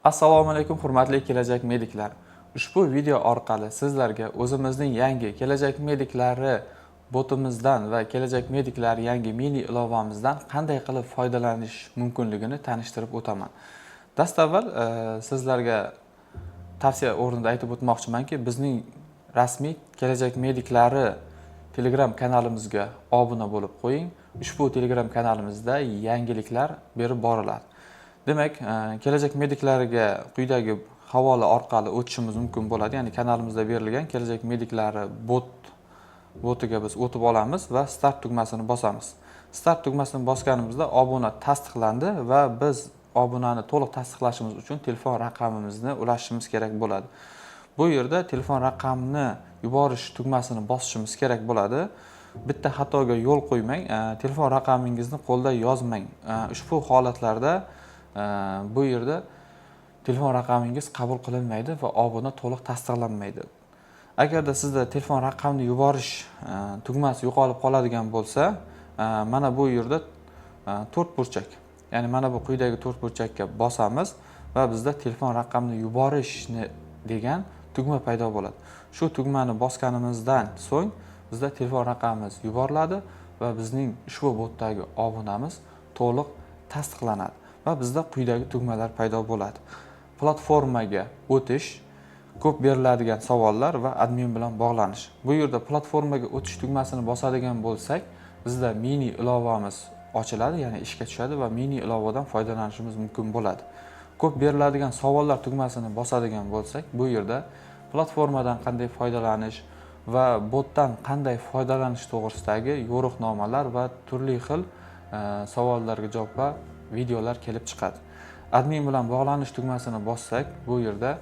Assalomu alaykum hurmatli kelajak mediklar. Ushbu video orqali sizlarga o'zimizning yangi kelajak mediklari botimizdan va kelajak mediklar yangi mini ilovamizdan qanday qilib foydalanish mumkinligini tanishtirib o'taman. Dastavval sizlarga tavsiya o'rnida aytib o'tmoqchimanki, bizning rasmiy kelajak mediklari Telegram kanalimizga obuna bo'lib qo'ying. Ushbu Telegram kanalimizda yangiliklar berib boriladi. Demak, kelajak mediklariga quyidagi havola orqali o'tishimiz mumkin bo'ladi. Ya'ni kanalimizda berilgan kelajak mediklari botiga biz o'tib olamiz va start tugmasini bosamiz. Start tugmasini bosganimizda obuna tasdiqlandi va biz obunani to'liq tasdiqlashimiz uchun telefon raqamimizni ulashishimiz kerak bo'ladi. Bu yerda telefon raqamini yuborish tugmasini bosishimiz kerak bo'ladi. Bitta xatoga yo'l qo'ymang. Telefon raqamingizni qo'lda yozmang. Ushbu holatlarda bu yerda telefon raqamingiz qabul qilinmaydi va obuna to'liq tasdiqlanmaydi. Agarda sizda telefon raqamini yuborish tugmasi yo'qolib qoladigan bo'lsa, mana bu yerda to'rt burchak, ya'ni mana bu quyidagi to'rt burchakka bosamiz va bizda telefon raqamini yuborishni degan tugma paydo bo'ladi. Shu tugmani bosganimizdan so'ng bizda telefon raqamimiz yuboriladi va bizning ushbu botdagi obunamiz to'liq tasdiqlanadi va bizda quyidagi tugmalar paydo bo'ladi. Platformaga o'tish, ko'p beriladigan savollar va admin bilan bog'lanish. Bu yerda platformaga o'tish tugmasini bosadigan bo'lsak, bizda mini ilovamiz ochiladi, ya'ni ishga tushadi va mini ilovadan foydalanishimiz mumkin bo'ladi. Ko'p beriladigan savollar tugmasini bosadigan bo'lsak, bu yerda platformadan qanday foydalanish va botdan qanday foydalanish to'g'risidagi yo'riqnomalar va turli xil savollarga javob videolar kelib chiqadi. Admin bilan bog'lanish tugmasini bossak, bu yerda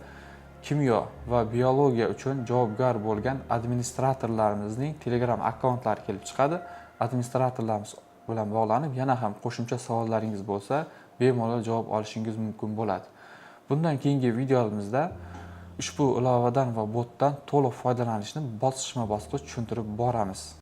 kimyo va biologiya uchun javobgar bo'lgan administratorlarimizning Telegram akkauntlari kelib chiqadi. Administratorlarimiz bilan bog'lanib, yana ham qo'shimcha savollaringiz bo'lsa, bemalol javob olishingiz mumkin bo'ladi. Bundan keyingi videomizda ushbu ilovadan va botdan to'liq foydalanishni bosqichma-bosqich tushuntirib boramiz.